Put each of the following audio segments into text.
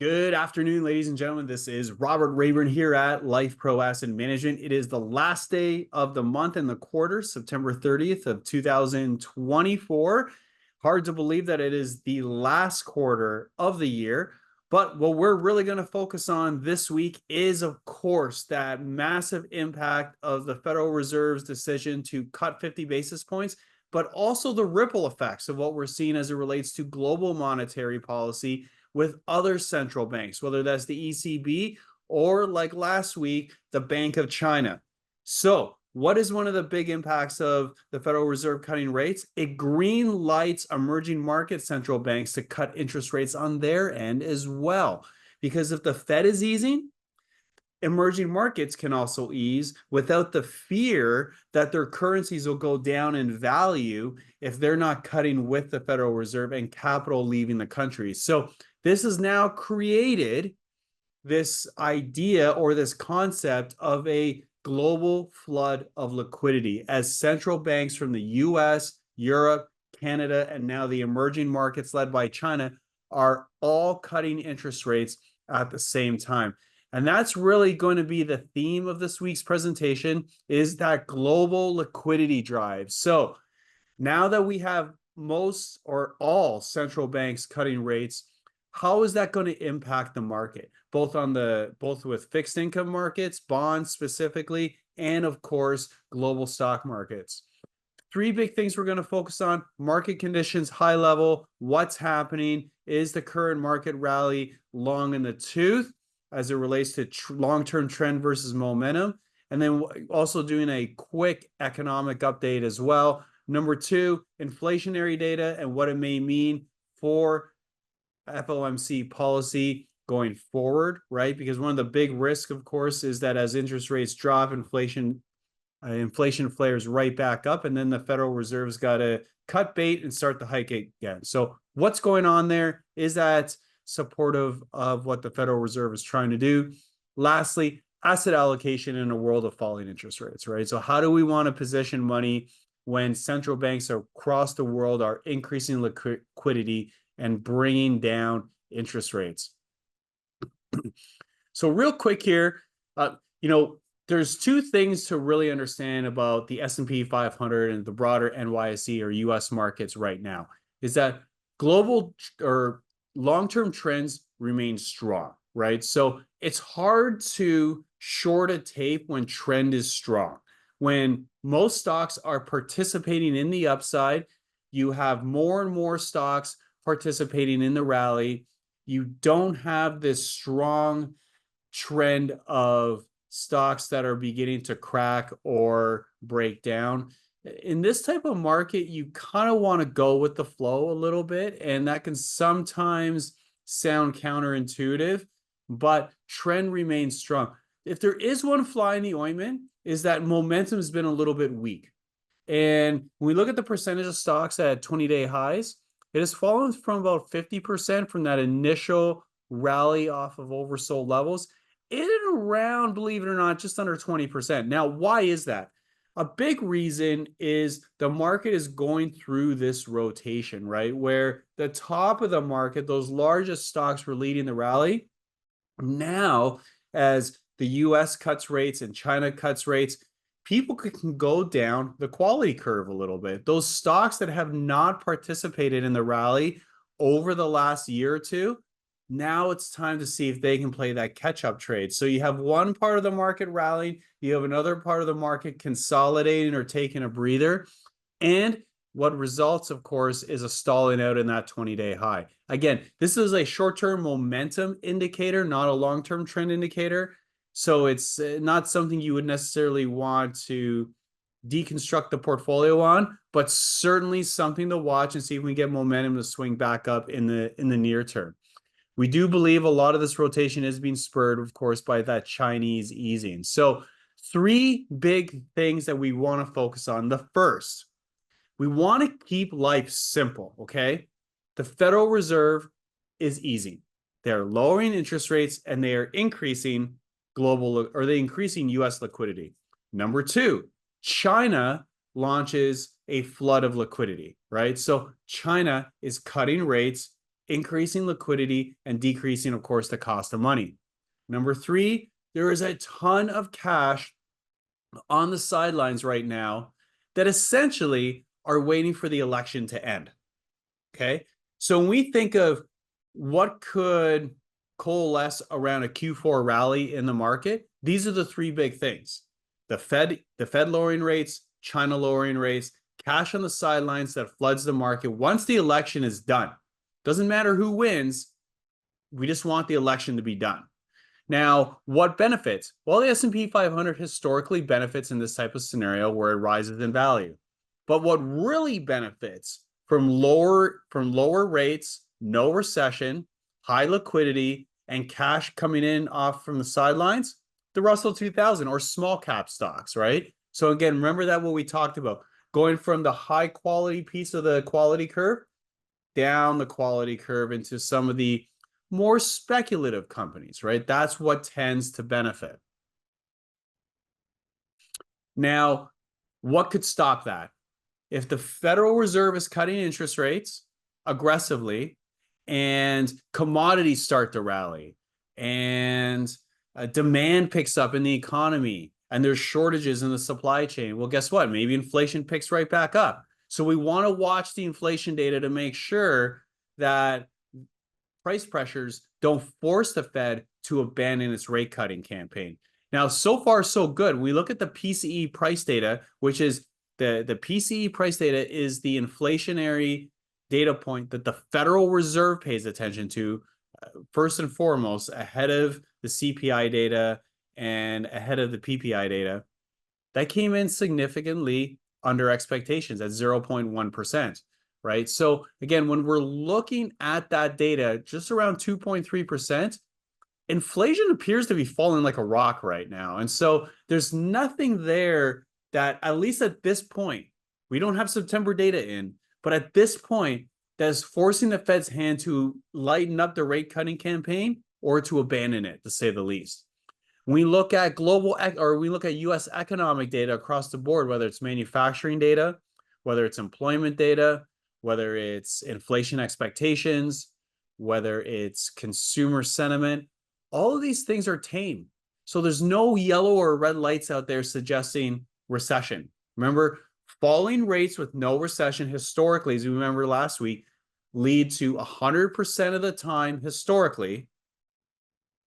Good afternoon, ladies and gentlemen. This is Robert Rayburn here at Life Pro Asset Management. It is the last day of the month and the quarter, September 30th of 2024. Hard to believe that it is the last quarter of the year. But what we're really going to focus on this week is, of course, that massive impact of the Federal Reserve's decision to cut 50 basis points, but also the ripple effects of what we're seeing as it relates to global monetary policy with other central banks, whether that's the ECB or, like last week, the Bank of China. So, what is one of the big impacts of the Federal Reserve cutting rates? It green lights emerging market central banks to cut interest rates on their end as well. Because if the Fed is easing, emerging markets can also ease without the fear that their currencies will go down in value if they're not cutting with the Federal Reserve and capital leaving the country. So this has now created this idea or this concept of a global flood of liquidity as central banks from the US, Europe, Canada, and now the emerging markets led by China are all cutting interest rates at the same time. And that's really going to be the theme of this week's presentation, is that global liquidity drive. So now that we have most or all central banks cutting rates, how is that going to impact the market, both with fixed income markets, bonds specifically, and of course, global stock markets? Three big things we're going to focus on: market conditions, high level, what's happening, is the current market rally long in the tooth as it relates to long-term trend versus momentum, and then also doing a quick economic update as well. Number two, inflationary data and what it may mean for FOMC policy going forward, right? Because one of the big risks, of course, is that as interest rates drop, inflation flares right back up, and then the Federal Reserve's got to cut bait and start the hike again. So what's going on there? Is that supportive of what the Federal Reserve is trying to do? Lastly, asset allocation in a world of falling interest rates, right? So how do we want to position money when central banks across the world are increasing liquidity and bringing down interest rates? So real quick here, there's two things to really understand about the S&P 500 and the broader NYSE or US markets right now, is that global or long-term trends remain strong, right? So it's hard to short a tape when trend is strong. When most stocks are participating in the upside, you have more and more stocks participating in the rally. You don't have this strong trend of stocks that are beginning to crack or break down. In this type of market, you kind of want to go with the flow a little bit, and that can sometimes sound counterintuitive, but trend remains strong. If there is one fly in the ointment, is that momentum has been a little bit weak. And when we look at the percentage of stocks at 20-day highs, it has fallen from about 50% from that initial rally off of oversold levels, in and around, believe it or not, just under 20%. Now, why is that? A big reason is the market is going through this rotation, right? Where the top of the market, those largest stocks were leading the rally. Now, as the US cuts rates and China cuts rates, people can go down the quality curve a little bit. Those stocks that have not participated in the rally over the last year or two, now it's time to see if they can play that catch-up trade. So you have one part of the market rallying, you have another part of the market consolidating or taking a breather, and what results, of course, is a stalling out in that 20-day high. Again, this is a short-term momentum indicator, not a long-term trend indicator. So it's not something you would necessarily want to deconstruct the portfolio on, but certainly something to watch and see if we get momentum to swing back up in the near term. We do believe a lot of this rotation is being spurred, of course, by that Chinese easing. So three big things that we want to focus on. The first, we want to keep life simple, okay? The Federal Reserve is easing. They're lowering interest rates and they are increasing increasing US liquidity. Number two, China launches a flood of liquidity, right? So China is cutting rates increasing liquidity and decreasing, of course, the cost of money. Number three, there is a ton of cash on the sidelines right now that essentially are waiting for the election to end. Okay. So when we think of what could coalesce around a Q4 rally in the market, these are the three big things. The Fed lowering rates, China lowering rates, cash on the sidelines that floods the market once the election is done. Doesn't matter who wins, we just want the election to be done. Now, what benefits? Well, the S&P 500 historically benefits in this type of scenario where it rises in value. But what really benefits from lower rates, no recession, high liquidity, and cash coming in off from the sidelines, the Russell 2000 or small cap stocks, right? So again, remember that what we talked about, going from the high quality piece of the quality curve down the quality curve into some of the more speculative companies, right? That's what tends to benefit. Now, what could stop that? If the Federal Reserve is cutting interest rates aggressively and commodities start to rally and demand picks up in the economy and there's shortages in the supply chain, well, guess what? Maybe inflation picks right back up. So we want to watch the inflation data to make sure that price pressures don't force the Fed to abandon its rate cutting campaign. Now, so far, so good. We look at the PCE price data, which is the PCE price data is the inflationary data point that the Federal Reserve pays attention to, first and foremost, ahead of the CPI data and ahead of the PPI data. That came in significantly under expectations at 0.1%. Right. So again, when we're looking at that data, just around 2.3%, inflation appears to be falling like a rock right now. And so there's nothing there that, at least at this point, we don't have September data in, but at this point, that is forcing the Fed's hand to lighten up the rate cutting campaign or to abandon it, to say the least. When we look at we look at US economic data across the board, whether it's manufacturing data, whether it's employment data, whether it's inflation expectations, whether it's consumer sentiment, all of these things are tame. So there's no yellow or red lights out there suggesting recession. Remember, falling rates with no recession historically, as we remember last week, lead to 100% of the time historically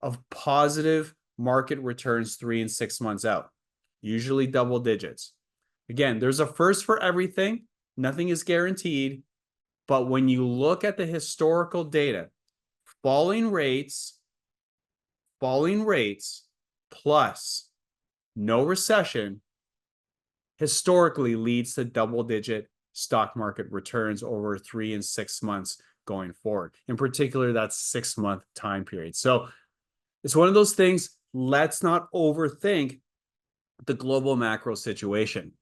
of positive market returns 3 and 6 months out, usually double digits. Again, there's a first for everything. Nothing is guaranteed. But when you look at the historical data, falling rates plus no recession historically leads to double-digit stock market returns over 3 and 6 months going forward. In particular, that's 6-month time period. So it's one of those things, let's not overthink the global macro situation.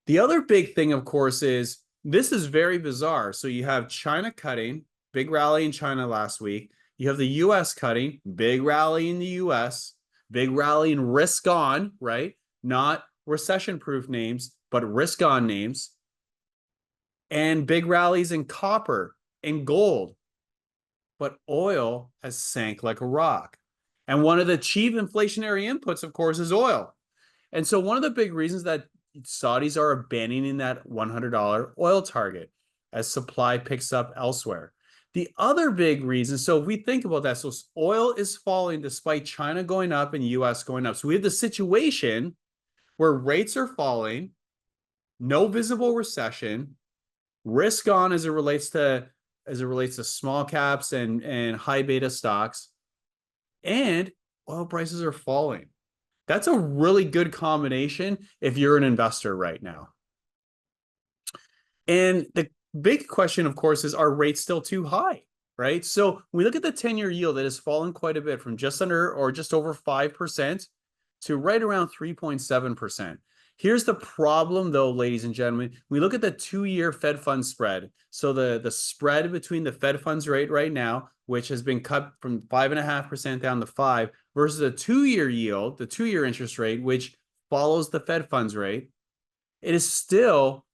The other big thing, of course, is this is very bizarre. So you have China cutting, big rally in China last week. You have the US cutting, big rally in the US, big rally in risk on, right? Not recession-proof names, but risk on names. And big rallies in copper and gold. But oil has sank like a rock. And one of the chief inflationary inputs, of course, is oil. And so one of the big reasons that Saudis are abandoning that $100 oil target as supply picks up elsewhere. The other big reason, so if we think about that, so oil is falling despite China going up and US going up. So we have the situation where rates are falling, no visible recession, risk on as it relates to small caps and high beta stocks, and oil prices are falling. That's a really good combination if you're an investor right now. And the big question, of course, is, are rates still too high, right? So we look at the 10-year yield that has fallen quite a bit from just under or just over 5% to right around 3.7%. Here's the problem, though, ladies and gentlemen. We look at the 2-year Fed funds spread. So the spread between the Fed funds rate right now, which has been cut from 5.5% down to 5%, versus a 2-year yield, the 2-year interest rate, which follows the Fed funds rate, it is still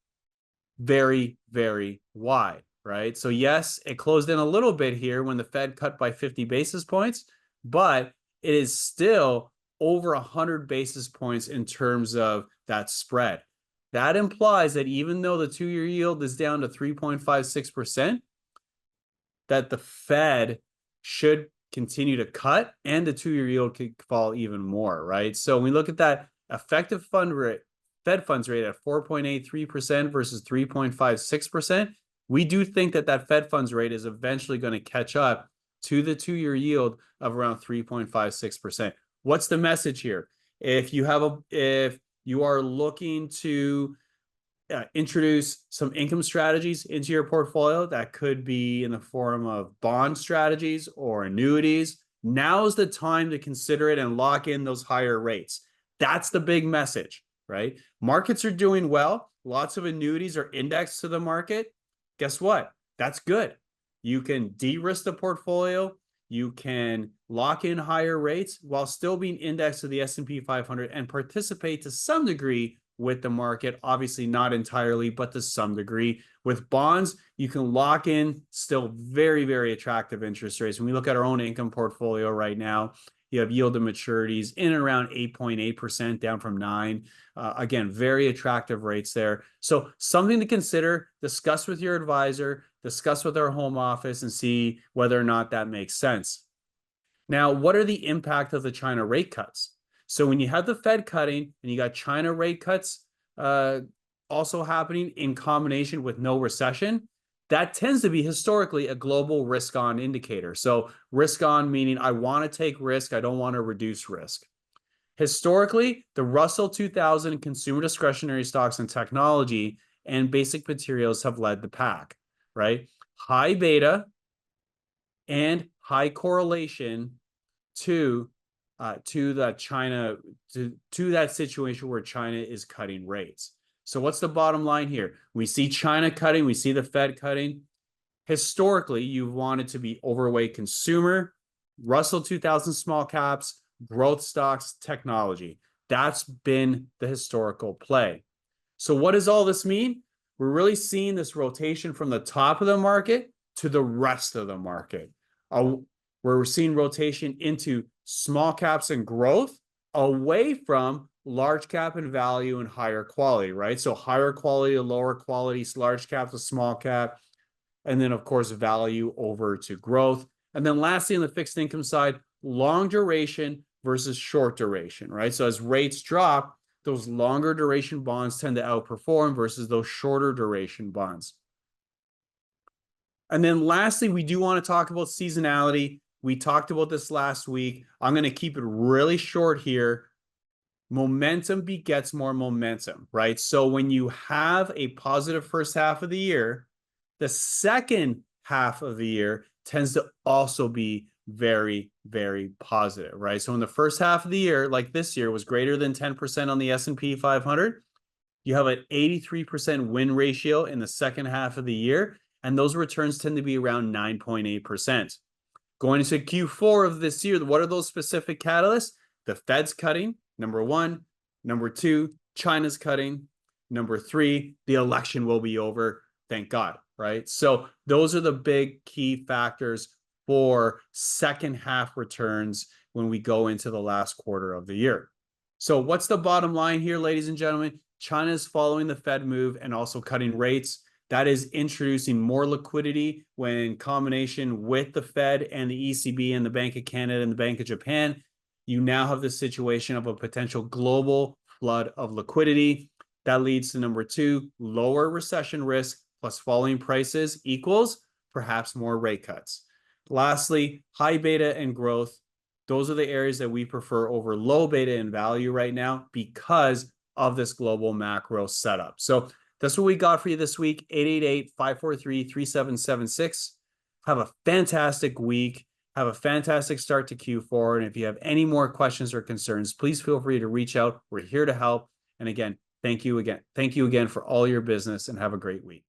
very, very wide. right? So yes, it closed in a little bit here when the Fed cut by 50 basis points, but it is still over 100 basis points in terms of that spread. That implies that even though the 2-year yield is down to 3.56%, that the Fed should continue to cut and the 2-year yield could fall even more, right? So when we look at that effective fund rate, Fed funds rate at 4.83% versus 3.56%, we do think that that Fed funds rate is eventually going to catch up to the 2-year yield of around 3.56%. What's the message here? If you are looking to introduce some income strategies into your portfolio, that could be in the form of bond strategies or annuities, now's the time to consider it and lock in those higher rates. That's the big message, right? Markets are doing well. Lots of annuities are indexed to the market. Guess what? That's good. You can de-risk the portfolio. You can lock in higher rates while still being indexed to the S&P 500 and participate to some degree with the market. Obviously not entirely, but to some degree. With bonds, you can lock in still very, very attractive interest rates. When we look at our own income portfolio right now, you have yield to maturities in and around 8.8%, down from 9. Again, very attractive rates there. So something to consider, discuss with your advisor, discuss with our home office, and see whether or not that makes sense. Now, what are the impact of the China rate cuts? So when you have the Fed cutting and you got China rate cuts also happening in combination with no recession, that tends to be historically a global risk on indicator. So risk on meaning I want to take risk, I don't want to reduce risk. Historically, the Russell 2000 consumer discretionary stocks and technology and basic materials have led the pack, right? High beta and high correlation to that situation where China is cutting rates. So what's the bottom line here? We see China cutting, we see the Fed cutting. Historically, you've wanted to be overweight consumer, Russell 2000 small caps, growth stocks, technology. That's been the historical play. So what does all this mean? We're really seeing this rotation from the top of the market to the rest of the market. We're seeing rotation into small caps and growth away from large cap and value and higher quality, right? So higher quality to lower quality, large cap to small cap, and then of course value over to growth. And then lastly, on the fixed income side, long duration versus short duration, right? So as rates drop, those longer duration bonds tend to outperform versus those shorter duration bonds. And then lastly, we do want to talk about seasonality. We talked about this last week. I'm going to keep it really short here. Momentum begets more momentum, right? So when you have a positive first half of the year, the second half of the year tends to also be very, very positive, right? So in the first half of the year, like this year, was greater than 10% on the S&P 500. You have an 83% win ratio in the second half of the year, and those returns tend to be around 9.8%. Going into Q4 of this year, what are those specific catalysts? The Fed's cutting, number one. Number two, China's cutting. Number three, the election will be over. Thank God, right? So those are the big key factors for second half returns when we go into the last quarter of the year. So what's the bottom line here, ladies and gentlemen? China is following the Fed move and also cutting rates. That is introducing more liquidity when in combination with the Fed and the ECB and the Bank of Canada and the Bank of Japan. You now have the situation of a potential global flood of liquidity. That leads to number two, lower recession risk plus falling prices equals perhaps more rate cuts. Lastly, high beta and growth. Those are the areas that we prefer over low beta and value right now because of this global macro setup. So that's what we got for you this week. 888-543-3776. Have a fantastic week. Have a fantastic start to Q4. And if you have any more questions or concerns, please feel free to reach out. We're here to help. And again, thank you again. Thank you again for all your business and have a great week.